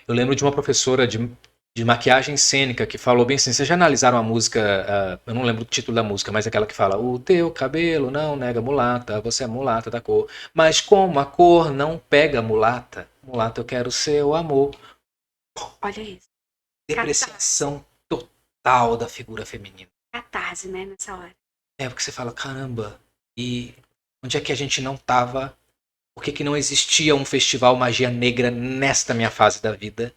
Eu lembro de uma professora de maquiagem cênica que falou bem assim, vocês já analisaram a música, eu não lembro o título da música, mas aquela que fala: o teu cabelo não nega mulata, você é mulata da cor, mas como a cor não pega mulata, mulata eu quero seu amor. Olha isso. Depreciação total da figura feminina. Catarse, né, nessa hora. Porque você fala, caramba, e onde é que a gente não tava? Por que não existia um festival Magia Negra nesta minha fase da vida?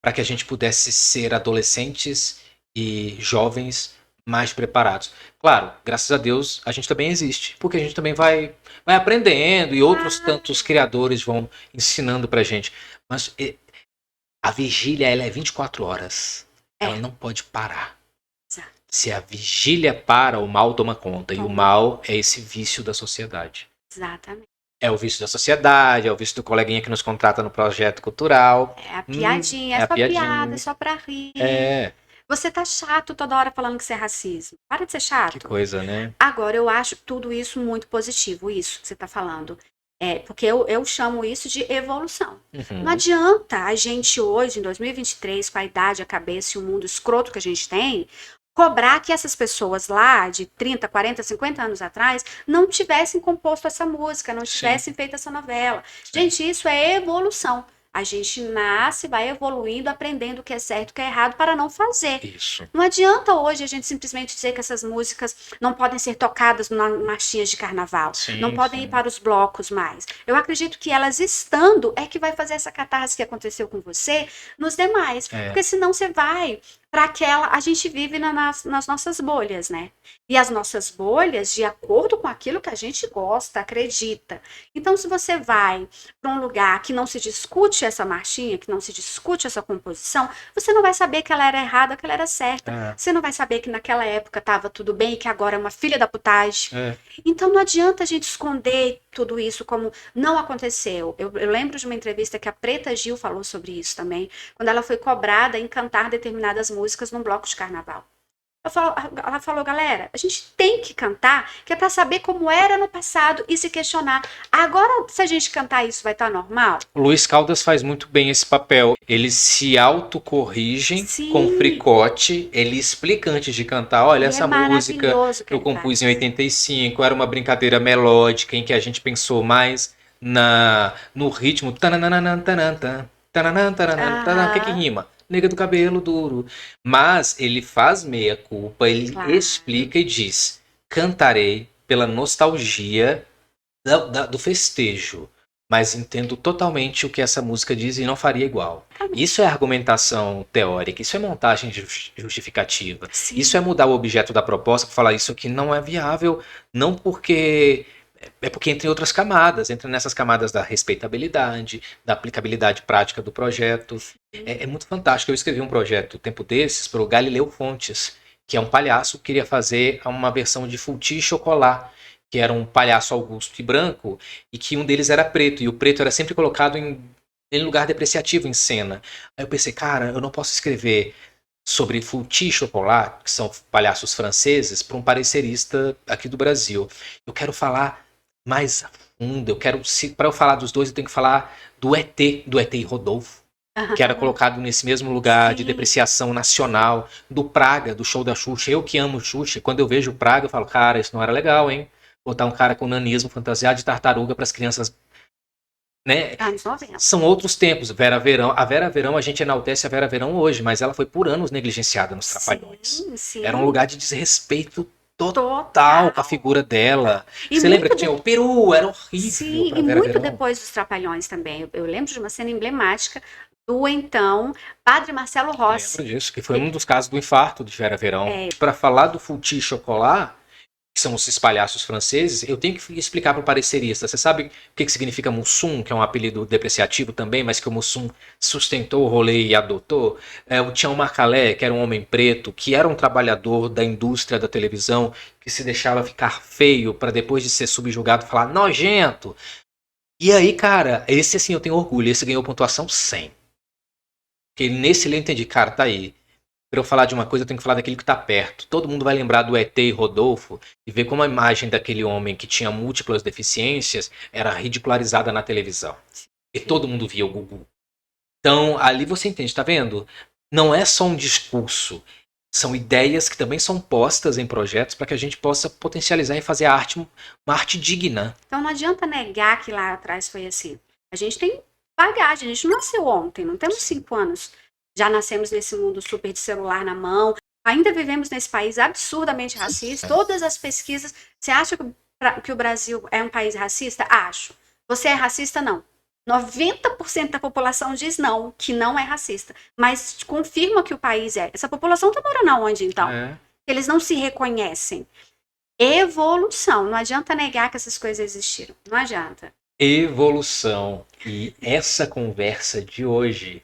Para que a gente pudesse ser adolescentes e jovens mais preparados. Claro, graças a Deus, a gente também existe, porque a gente também vai aprendendo e outros tantos criadores vão ensinando pra gente. Mas A vigília, ela é 24 horas. É. Ela não pode parar. Exato. Se a vigília para, o mal toma conta. E o Toma. mal é esse vício da sociedade. Exatamente. É o vício da sociedade, é o vício do coleguinha que nos contrata no projeto cultural. É a piadinha, é é a só piadinha. piada, é só pra rir. É, Você tá chato toda hora falando que isso é racismo. Para de ser que chato. coisa, né? Agora, eu acho tudo isso muito positivo, isso que você tá falando. Porque eu chamo isso de evolução. Uhum. Não adianta a gente hoje, em 2023, com a idade, a cabeça e o mundo escroto que a gente tem, cobrar que essas pessoas lá de 30, 40, 50 anos atrás não tivessem composto essa música, não Sim. tivessem feito essa novela. Sim. Gente, isso é evolução. A gente nasce, vai evoluindo, aprendendo o que é certo e o que é errado para não fazer. Isso. Não adianta hoje a gente simplesmente dizer que essas músicas não podem ser tocadas nas marchinhas de carnaval, Sim, não podem sim. ir para os blocos mais. Eu acredito que elas estando é que vai fazer essa catarse que aconteceu com você nos demais. É. Porque senão você vai para aquela. A gente vive nas nossas bolhas, né? E as nossas bolhas, de acordo com aquilo que a gente gosta, acredita. Então, se você vai para um lugar que não se discute essa marchinha, que não se discute essa composição, você não vai saber que ela era errada, que ela era certa. É. Você não vai saber que naquela época estava tudo bem e que agora é uma filha da putagem. É. Então não adianta a gente esconder tudo isso como não aconteceu. Eu lembro de uma entrevista que a Preta Gil falou sobre isso também, quando ela foi cobrada em cantar determinadas músicas num bloco de carnaval. Ela falou, galera, a gente tem que cantar, que é para saber como era no passado e se questionar. Agora, se a gente cantar isso, vai estar normal? O Luiz Caldas faz muito bem esse papel. Ele se autocorrige Sim. com fricote. Ele explica antes de cantar: olha, E essa é música maravilhoso que eu ele compus em faz. 85, era uma brincadeira melódica em que a gente pensou mais no ritmo. Tananana, tananta, tananana, tananana, tanana. O que Aham. rima? Nega do cabelo duro. Mas ele faz meia-culpa, ele Claro. explica e diz: cantarei pela nostalgia do festejo, mas entendo totalmente o que essa música diz e não faria igual. Isso é argumentação teórica, isso é montagem justificativa. Sim. Isso é mudar o objeto da proposta para falar isso aqui não é viável, não porque é porque entra em outras camadas, entra nessas camadas da respeitabilidade, da aplicabilidade prática do projeto. É muito fantástico. Eu escrevi um projeto tempo desses para o Galileu Fontes, que é um palhaço que queria fazer uma versão de Futi e Chocolat, que era um palhaço Augusto e branco, e que um deles era preto, e o preto era sempre colocado em lugar depreciativo em cena. Aí eu pensei, cara, eu não posso escrever sobre Futi e Chocolat, que são palhaços franceses, para um parecerista aqui do Brasil. Eu quero falar mais a fundo, para eu falar dos dois, eu tenho que falar do ET e Rodolfo, que era colocado nesse mesmo lugar de Sim. depreciação nacional, do Praga, do show da Xuxa. Eu que amo Xuxa, quando eu vejo o Praga, eu falo, cara, isso não era legal, hein? Botar um cara com nanismo fantasiado de tartaruga para as crianças, né? Anos 90. São outros tempos. Vera Verão, a Vera Verão, a gente enaltece a Vera Verão hoje, mas ela foi por anos negligenciada nos Trapalhões. Sim, sim. Era um lugar de desrespeito total com a figura dela. E Você lembra que muito tinha o peru? Era horrível. Sim, pra e Vera muito Verão. depois dos Trapalhões também. Eu lembro de uma cena emblemática do então Padre Marcelo Rossi. Lembro disso, que foi um dos casos do infarto de Vera Verão. É. Para falar do Futi e Chocolat, que são esses palhaços franceses, eu tenho que explicar para o parecerista. Você sabe o que significa Mussum, que é um apelido depreciativo também, mas que o Mussum sustentou o rolê e adotou? O Tião Macalé, que era um homem preto, que era um trabalhador da indústria da televisão, que se deixava ficar feio para depois de ser subjugado falar nojento. E aí, cara, esse assim eu tenho orgulho, esse ganhou pontuação 100. Porque nesse eu entendi, cara, tá aí. Para eu falar de uma coisa, eu tenho que falar daquilo que está perto. Todo mundo vai lembrar do ET e Rodolfo e ver como a imagem daquele homem que tinha múltiplas deficiências era ridicularizada na televisão. E todo mundo via o Gugu. Então, ali você entende, tá vendo? Não é só um discurso. São ideias que também são postas em projetos para que a gente possa potencializar e fazer uma arte digna. Então não adianta negar que lá atrás foi assim. A gente tem bagagem, a gente não nasceu ontem, não temos 5 anos. Já nascemos nesse mundo super de celular na mão. Ainda vivemos nesse país absurdamente racista. Todas as pesquisas. Você acha que o Brasil é um país racista? Acho. Você é racista? Não. 90% da população diz não, que não é racista. Mas confirma que o país é. Essa população está morando aonde, então? Eles não se reconhecem. Evolução. Não adianta negar que essas coisas existiram. Não adianta. Evolução. E essa conversa de hoje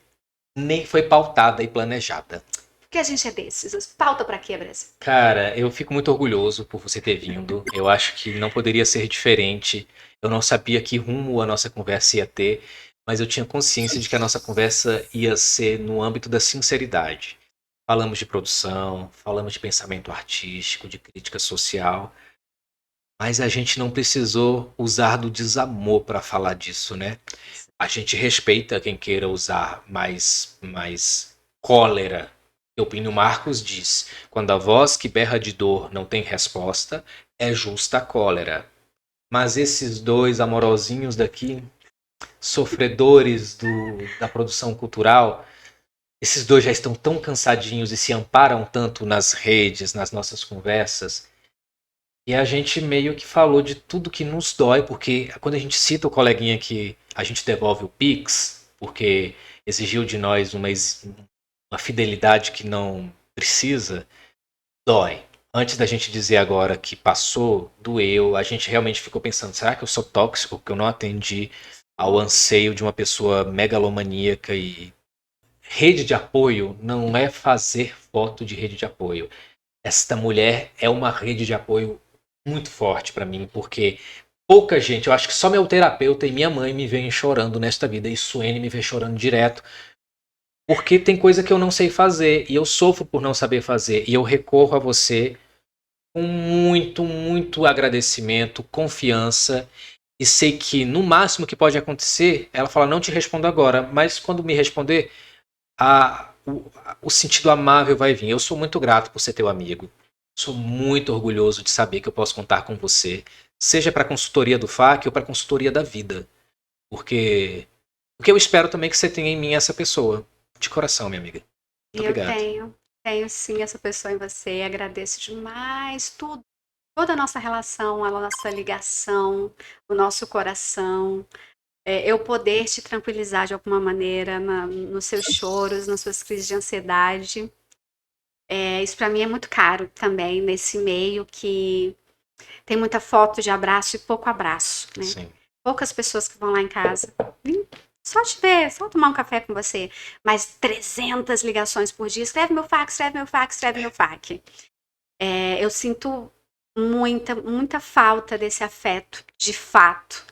nem foi pautada e planejada. Porque a gente é desses. Pauta pra quê, Brasil? Cara, eu fico muito orgulhoso por você ter vindo. Eu acho que não poderia ser diferente. Eu não sabia que rumo a nossa conversa ia ter, mas eu tinha consciência de que a nossa conversa ia ser no âmbito da sinceridade. Falamos de produção, falamos de pensamento artístico, de crítica social, mas a gente não precisou usar do desamor para falar disso, né? A gente respeita quem queira usar mais cólera. Eupínio Marcos diz: quando a voz que berra de dor não tem resposta, é justa a cólera. Mas esses dois amorosinhos daqui, sofredores da produção cultural, esses dois já estão tão cansadinhos e se amparam tanto nas redes, nas nossas conversas. E a gente meio que falou de tudo que nos dói, porque quando a gente cita o coleguinha que a gente devolve o Pix, porque exigiu de nós uma fidelidade que não precisa, dói. Antes da gente dizer agora que passou, doeu, a gente realmente ficou pensando, será que eu sou tóxico, que eu não atendi ao anseio de uma pessoa megalomaníaca? E rede de apoio não é fazer foto de rede de apoio. Esta mulher é uma rede de apoio muito forte para mim, porque pouca gente, eu acho que só meu terapeuta e minha mãe me veem chorando nesta vida, e Suene me vê chorando direto, porque tem coisa que eu não sei fazer, e eu sofro por não saber fazer, e eu recorro a você com muito agradecimento, confiança, e sei que no máximo que pode acontecer, ela fala, não te respondo agora, mas quando me responder, o sentido amável vai vir. Eu sou muito grato por ser teu amigo. Sou muito orgulhoso de saber que eu posso contar com você, seja para a consultoria do FAC ou para a consultoria da vida. Porque eu espero também que você tenha em mim essa pessoa. De coração, minha amiga. Muito Eu obrigado. tenho sim essa pessoa em você. Agradeço demais tudo. Toda a nossa relação, a nossa ligação, o nosso coração. Eu poder te tranquilizar de alguma maneira nos seus choros, nas suas crises de ansiedade. Isso para mim é muito caro também, nesse meio que tem muita foto de abraço e pouco abraço, né? Sim. Poucas pessoas que vão lá em casa. Só te ver, só tomar um café com você. Mas 300 ligações por dia. Escreve meu fax, escreve meu fax, escreve meu fax. Eu sinto muita falta desse afeto, de fato.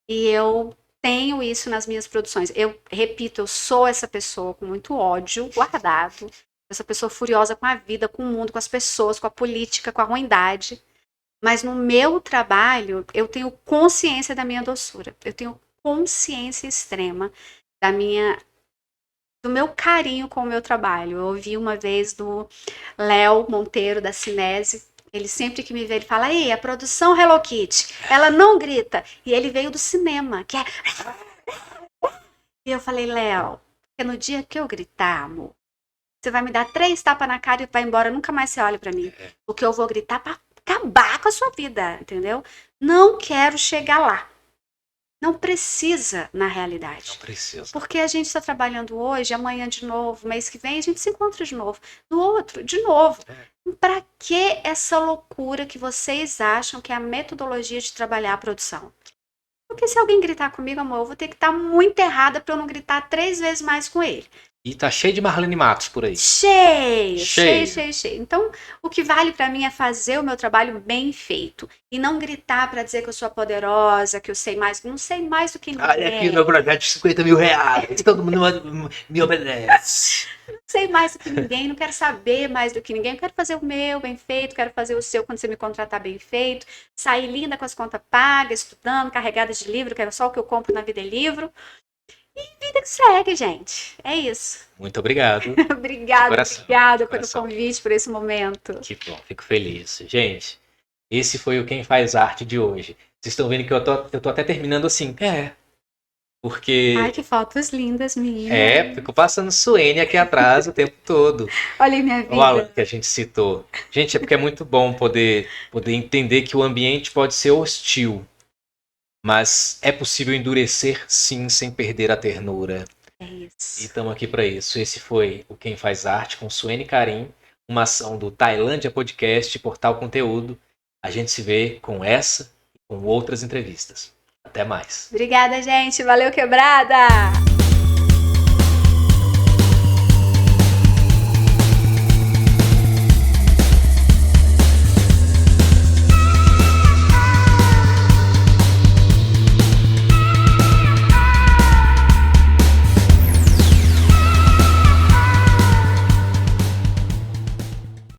E eu tenho isso nas minhas produções. Eu repito, eu sou essa pessoa com muito ódio guardado. Essa pessoa furiosa com a vida, com o mundo, com as pessoas, com a política, com a ruindade. Mas no meu trabalho, eu tenho consciência da minha doçura. Eu tenho consciência extrema do meu carinho com o meu trabalho. Eu ouvi uma vez do Léo Monteiro, da Cinese. Ele sempre que me vê, ele fala, ei, a produção Hello Kitty, ela não grita. E ele veio do cinema, que é... E eu falei, Léo, porque no dia que eu gritar, amor, você vai me dar 3 tapas na cara e vai embora, nunca mais você olha pra mim. Porque eu vou gritar pra acabar com a sua vida, entendeu? Não quero chegar lá. Não precisa, na realidade. Não precisa. Porque a gente está trabalhando hoje, amanhã de novo, mês que vem a gente se encontra de novo. No outro, de novo. Para que essa loucura que vocês acham que é a metodologia de trabalhar a produção? Porque se alguém gritar comigo, amor, eu vou ter que estar muito errada para eu não gritar 3 vezes mais com ele. E tá cheio de Marlene Matos por aí. Cheio. Então, o que vale pra mim é fazer o meu trabalho bem feito. E não gritar pra dizer que eu sou a poderosa, que eu sei mais. Não sei mais do que ninguém. Olha aqui o meu projeto de 50 mil reais. Todo mundo me obedece. Não sei mais do que ninguém, não quero saber mais do que ninguém. Eu quero fazer o meu bem feito, quero fazer o seu quando você me contratar bem feito. Sair linda com as contas pagas, estudando, carregada de livro, que é só o que eu compro na Vida é Livro. E vida que segue, gente. É isso. Muito obrigado. Obrigada pelo convite, por esse momento. Que bom, fico feliz. Gente, esse foi o Quem Faz Arte de hoje. Vocês estão vendo que eu tô até terminando assim. Porque... Ai, que fotos lindas, minhas. Fico passando Suene aqui atrás o tempo todo. Olha aí minha vida. O Alan que a gente citou. Gente, é porque é muito bom poder entender que o ambiente pode ser hostil. Mas é possível endurecer, sim, sem perder a ternura. É isso. E estamos aqui para isso. Esse foi o Quem Faz Arte com Suene Karim, uma ação do Tailândia Podcast, Portal Conteúdo. A gente se vê com essa e com outras entrevistas. Até mais. Obrigada, gente. Valeu, quebrada!